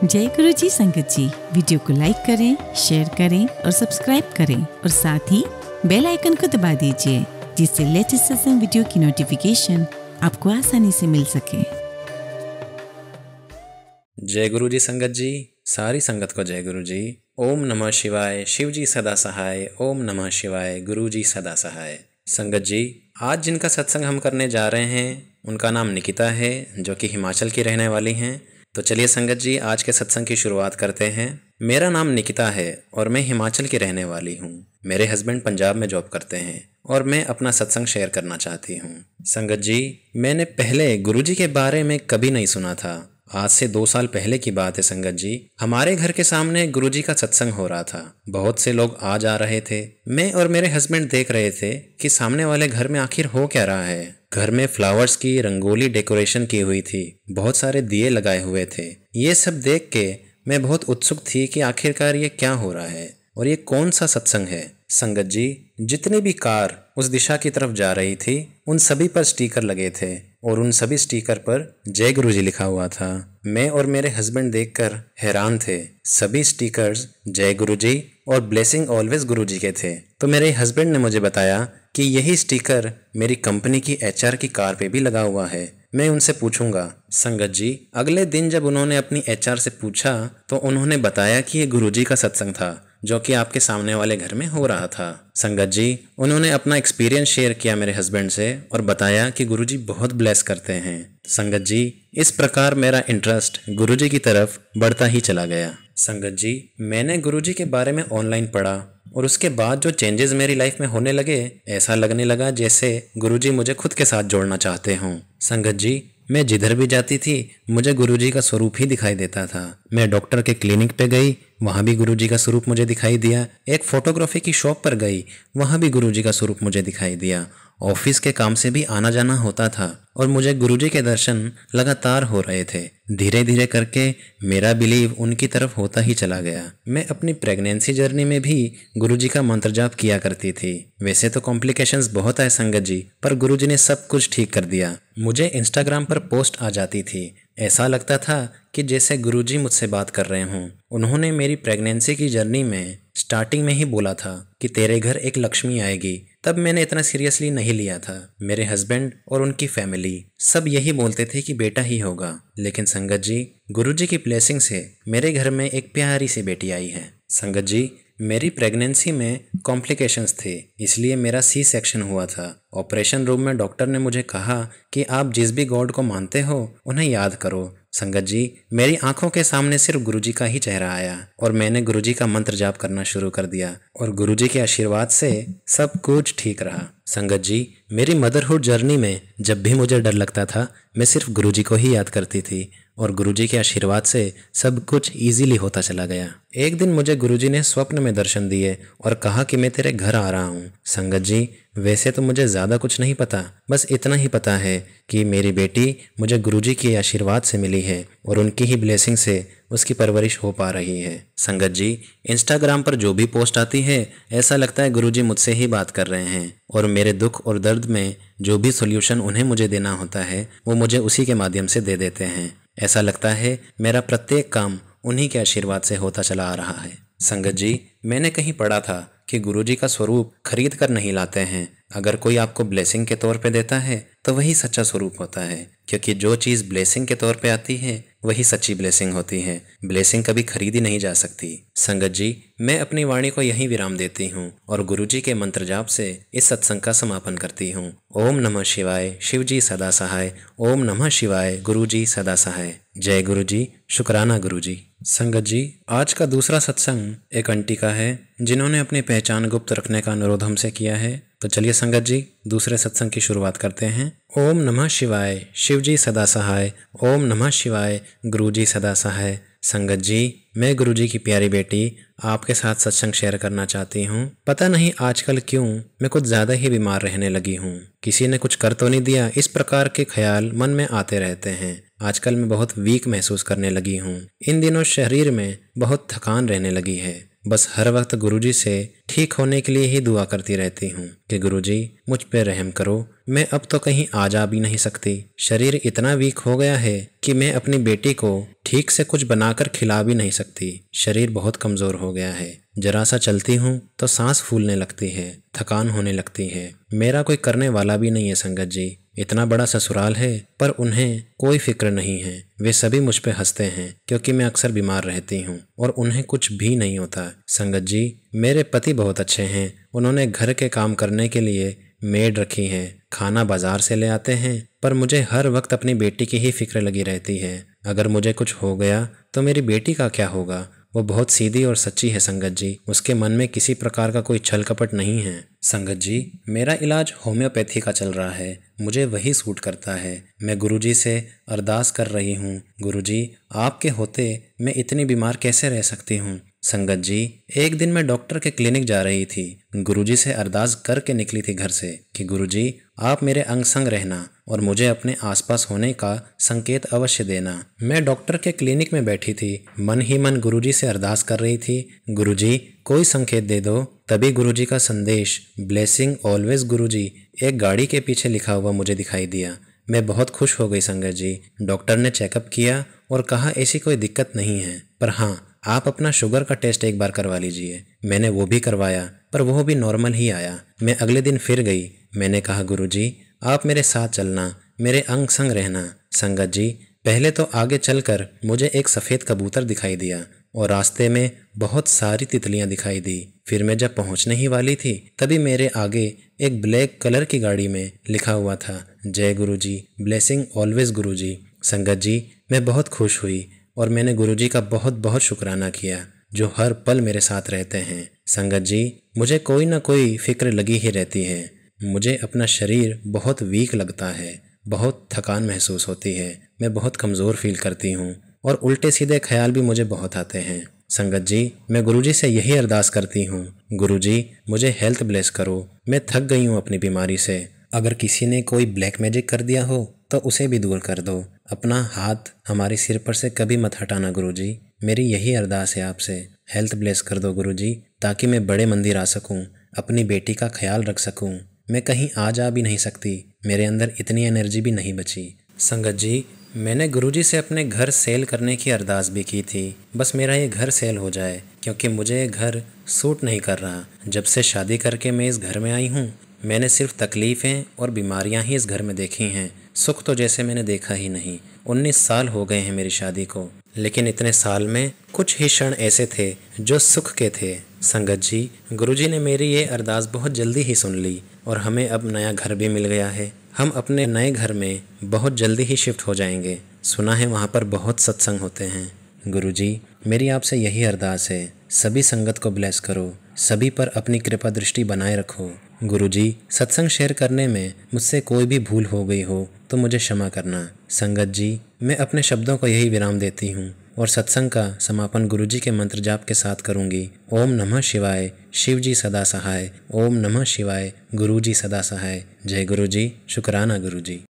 जय गुरु जी संगत जी, वीडियो को लाइक करें, शेयर करें और सब्सक्राइब करें और साथ ही बेल आइकन को दबा दीजिए जिससे लेटेस्ट सत्संग वीडियो की नोटिफिकेशन आपको आसानी से मिल सके। जय गुरु जी संगत जी, सारी संगत को जय गुरु जी। ओम नमः शिवाय, शिव जी सदा सहाय। ओम नमः शिवाय, गुरु जी सदा सहाय। संगत जी, आज जिनका सत्संग हम करने जा रहे हैं उनका नाम निकिता है, जो कि हिमाचल की रहने वाली हैं। तो चलिए संगत जी, आज के सत्संग की शुरुआत करते हैं। मेरा नाम निकिता है और मैं हिमाचल की रहने वाली हूँ। मेरे हस्बैंड पंजाब में जॉब करते हैं और मैं अपना सत्संग शेयर करना चाहती हूँ। संगत जी, मैंने पहले गुरुजी के बारे में कभी नहीं सुना था। आज से 2 साल पहले की बात है संगत जी। हमारे घर के सामने गुरुजी का सत्संग हो रहा था। बहुत से लोग आ जा रहे थे। मैं और मेरे हस्बैंड देख रहे थे कि सामने वाले घर में आखिर हो क्या रहा है। घर में फ्लावर्स की रंगोली डेकोरेशन की हुई थी, बहुत सारे दिए लगाए हुए थे। ये सब देख के मैं बहुत उत्सुक थी कि आखिरकार ये क्या हो रहा है और ये कौन सा सत्संग है। संगत जी, जितनी भी कार उस दिशा की तरफ जा रही थी उन सभी पर स्टिकर लगे थे और उन सभी स्टिकर पर जय गुरुजी लिखा हुआ था। मैं और मेरे हस्बैंड देखकर हैरान थे। सभी स्टिकर्स जय गुरुजी और ब्लेसिंग ऑलवेज गुरुजी के थे। तो मेरे हस्बैंड ने मुझे बताया कि यही स्टिकर मेरी कंपनी की एचआर की कार पे भी लगा हुआ है। मैं उनसे पूछूंगा। संगत जी, अगले दिन जब उन्होंने अपनी एचआर से पूछा तो उन्होंने बताया कि ये गुरुजी का सत्संग था जो कि आपके सामने वाले घर में हो रहा था। संगत जी, उन्होंने अपना एक्सपीरियंस शेयर किया मेरे हस्बैंड से और बताया कि गुरुजी बहुत ब्लेस करते हैं। संगत जी, इस प्रकार मेरा इंटरेस्ट गुरुजी की तरफ बढ़ता ही चला गया। संगत जी, मैंने गुरुजी के बारे में ऑनलाइन पढ़ा और उसके बाद जो चेंजेस मेरी लाइफ में होने लगे, ऐसा लगने लगा जैसे गुरुजी मुझे खुद के साथ जोड़ना चाहते हों। संगत जी, मैं जिधर भी जाती थी मुझे गुरुजी का स्वरूप ही दिखाई देता था। मैं डॉक्टर के क्लिनिक पे गई, वहाँ भी गुरुजी का स्वरूप मुझे दिखाई दिया। एक फोटोग्राफी की शॉप पर गई, वहाँ भी गुरुजी का स्वरूप मुझे दिखाई दिया। ऑफिस के काम से भी आना जाना होता था और मुझे गुरुजी के दर्शन लगातार हो रहे थे। धीरे धीरे करके मेरा बिलीव उनकी तरफ होता ही चला गया। मैं अपनी प्रेगनेंसी जर्नी में भी गुरुजी का मंत्र जाप किया करती थी। वैसे तो कॉम्प्लिकेशंस बहुत है संगत जी, पर गुरुजी ने सब कुछ ठीक कर दिया। मुझे इंस्टाग्राम पर पोस्ट आ जाती थी, ऐसा लगता था कि जैसे गुरुजी मुझसे बात कर रहे हों। उन्होंने मेरी प्रेगनेंसी की जर्नी में स्टार्टिंग में ही बोला था कि तेरे घर एक लक्ष्मी आएगी। तब मैंने इतना सीरियसली नहीं लिया था। मेरे हस्बैंड और उनकी फैमिली सब यही बोलते थे कि बेटा ही होगा। लेकिन संगत जी, गुरुजी की ब्लेसिंग से मेरे घर में एक प्यारी सी बेटी आई है। संगत जी, मेरी प्रेगनेंसी में कॉम्प्लिकेशंस थे, इसलिए मेरा सी सेक्शन हुआ था। ऑपरेशन रूम में डॉक्टर ने मुझे कहा कि आप जिस भी गॉड को मानते हो उन्हें याद करो। संगत जी, मेरी आंखों के सामने सिर्फ गुरुजी का ही चेहरा आया और मैंने गुरुजी का मंत्र जाप करना शुरू कर दिया और गुरुजी के आशीर्वाद से सब कुछ ठीक रहा। संगत जी, मेरी मदरहुड जर्नी में जब भी मुझे डर लगता था मैं सिर्फ गुरुजी को ही याद करती थी और गुरुजी के आशीर्वाद से सब कुछ इजीली होता चला गया। एक दिन मुझे गुरुजी ने स्वप्न में दर्शन दिए और कहा कि मैं तेरे घर आ रहा हूँ। संगत जी, वैसे तो मुझे ज़्यादा कुछ नहीं पता, बस इतना ही पता है कि मेरी बेटी मुझे गुरुजी के आशीर्वाद से मिली है और उनकी ही ब्लेसिंग से उसकी परवरिश हो पा रही है। संगत जी, इंस्टाग्राम पर जो भी पोस्ट आती है ऐसा लगता है गुरुजी मुझसे ही बात कर रहे हैं और मेरे दुख और दर्द में जो भी सॉल्यूशन उन्हें मुझे देना होता है वो मुझे उसी के माध्यम से दे देते हैं। ऐसा लगता है मेरा प्रत्येक काम उन्हीं के आशीर्वाद से होता चला आ रहा है। संगत जी, मैंने कहीं पढ़ा था कि गुरुजी का स्वरूप खरीद कर नहीं लाते हैं। अगर कोई आपको ब्लेसिंग के तौर पे देता है तो वही सच्चा स्वरूप होता है, क्योंकि जो चीज़ ब्लेसिंग के तौर पे आती है वही सच्ची ब्लेसिंग होती है। ब्लेसिंग कभी खरीदी नहीं जा सकती। संगत जी, मैं अपनी वाणी को यहीं विराम देती हूँ और गुरुजी के मंत्र जाप से इस सत्संग का समापन करती हूँ। ओम नमः शिवाय, शिव जी सदा सहाय। ओम नमः शिवाय, गुरुजी सदा सहाय। जय गुरुजी, शुक्राना गुरुजी। संगत जी, आज का दूसरा सत्संग एक आंटी का है जिन्होंने अपनी पहचान गुप्त रखने का अनुरोध हमसे किया है। तो चलिए संगत जी, दूसरे सत्संग की शुरुआत करते हैं। ओम नमः शिवाय, शिव जी सदा सहाय। ओम नमः शिवाय, गुरुजी सदा सहाय। संगत जी, मैं गुरुजी की प्यारी बेटी आपके साथ सत्संग शेयर करना चाहती हूँ। पता नहीं आजकल क्यों मैं कुछ ज़्यादा ही बीमार रहने लगी हूँ। किसी ने कुछ कर तो नहीं दिया, इस प्रकार के ख्याल मन में आते रहते हैं। आजकल मैं बहुत वीक महसूस करने लगी हूँ। इन दिनों शरीर में बहुत थकान रहने लगी है। बस हर वक्त गुरुजी से ठीक होने के लिए ही दुआ करती रहती हूँ कि गुरुजी मुझ पे रहम करो, मैं अब तो कहीं आ जा भी नहीं सकती। शरीर इतना वीक हो गया है कि मैं अपनी बेटी को ठीक से कुछ बनाकर खिला भी नहीं सकती। शरीर बहुत कमज़ोर हो गया है, जरा सा चलती हूँ तो सांस फूलने लगती है, थकान होने लगती है। मेरा कोई करने वाला भी नहीं है संगत जी। इतना बड़ा ससुराल है पर उन्हें कोई फिक्र नहीं है। वे सभी मुझ पे हंसते हैं क्योंकि मैं अक्सर बीमार रहती हूँ और उन्हें कुछ भी नहीं होता। संगत जी, मेरे पति बहुत अच्छे हैं। उन्होंने घर के काम करने के लिए मेड रखी है, खाना बाजार से ले आते हैं, पर मुझे हर वक्त अपनी बेटी की ही फिक्र लगी रहती है। अगर मुझे कुछ हो गया तो मेरी बेटी का क्या होगा? वो बहुत सीधी और सच्ची है संगत जी। उसके मन में किसी प्रकार का कोई छल कपट नहीं है। संगत जी, मेरा इलाज होम्योपैथी का चल रहा है, मुझे वही सूट करता है। मैं गुरुजी से अरदास कर रही हूँ, गुरुजी आपके होते मैं इतनी बीमार कैसे रह सकती हूँ। संगत जी, एक दिन मैं डॉक्टर के क्लिनिक जा रही थी। गुरुजी से अरदास करके निकली थी घर से कि गुरुजी आप मेरे अंग संग रहना और मुझे अपने आसपास होने का संकेत अवश्य देना। मैं डॉक्टर के क्लिनिक में बैठी थी, मन ही मन गुरुजी से अरदास कर रही थी, गुरुजी कोई संकेत दे दो। तभी गुरुजी का संदेश ब्लेसिंग ऑलवेज गुरुजी एक गाड़ी के पीछे लिखा हुआ मुझे दिखाई दिया। मैं बहुत खुश हो गई संगत जी। डॉक्टर ने चेकअप किया और कहा ऐसी कोई दिक्कत नहीं है, पर हाँ आप अपना शुगर का टेस्ट एक बार करवा लीजिए। मैंने वो भी करवाया पर वो भी नॉर्मल ही आया। मैं अगले दिन फिर गई। मैंने कहा गुरुजी आप मेरे साथ चलना, मेरे अंग संग रहना। संगत जी, पहले तो आगे चलकर मुझे एक सफ़ेद कबूतर दिखाई दिया और रास्ते में बहुत सारी तितलियां दिखाई दी। फिर मैं जब पहुंचने ही वाली थी तभी मेरे आगे एक ब्लैक कलर की गाड़ी में लिखा हुआ था जय गुरुजी, ब्लेसिंग ऑलवेज गुरुजी। संगत जी, मैं बहुत खुश हुई और मैंने गुरुजी का बहुत बहुत शुक्राना किया जो हर पल मेरे साथ रहते हैं। संगत जी, मुझे कोई ना कोई फिक्र लगी ही रहती है। मुझे अपना शरीर बहुत वीक लगता है, बहुत थकान महसूस होती है, मैं बहुत कमज़ोर फील करती हूँ और उल्टे सीधे ख्याल भी मुझे बहुत आते हैं। संगत जी, मैं गुरुजी से यही अरदास करती हूँ, गुरुजी मुझे हेल्थ ब्लेस करो। मैं थक गई हूँ अपनी बीमारी से। अगर किसी ने कोई ब्लैक मैजिक कर दिया हो तो उसे भी दूर कर दो। अपना हाथ हमारे सिर पर से कभी मत हटाना गुरुजी। मेरी यही अरदास है आपसे, हेल्थ ब्लेस कर दो गुरुजी, ताकि मैं बड़े मंदिर आ सकूं, अपनी बेटी का ख्याल रख सकूं। मैं कहीं आ जा भी नहीं सकती, मेरे अंदर इतनी एनर्जी भी नहीं बची। संगत जी, मैंने गुरुजी से अपने घर सेल करने की अरदास भी की थी। बस मेरा ये घर सेल हो जाए क्योंकि मुझे ये घर सूट नहीं कर रहा। जब से शादी करके मैं इस घर में आई हूँ मैंने सिर्फ तकलीफ़ें और बीमारियाँ ही इस घर में देखी हैं। सुख तो जैसे मैंने देखा ही नहीं। 19 साल हो गए हैं मेरी शादी को, लेकिन इतने साल में कुछ ही क्षण ऐसे थे जो सुख के थे। संगत जी, गुरुजी ने मेरी ये अरदास बहुत जल्दी ही सुन ली और हमें अब नया घर भी मिल गया है। हम अपने नए घर में बहुत जल्दी ही शिफ्ट हो जाएंगे। सुना है वहाँ पर बहुत सत्संग होते हैं। गुरुजी, मेरी आपसे यही अरदास है, सभी संगत को ब्लेस करो, सभी पर अपनी कृपा दृष्टि बनाए रखो। गुरुजी, सत्संग शेयर करने में मुझसे कोई भी भूल हो गई हो तो मुझे क्षमा करना। संगत जी, मैं अपने शब्दों को यही विराम देती हूँ और सत्संग का समापन गुरुजी के मंत्र जाप के साथ करूँगी। ओम नमः शिवाय, शिव जी सदा सहाय। ओम नमः शिवाय, गुरुजी सदा सहाय। जय गुरुजी, शुक्राना गुरुजी।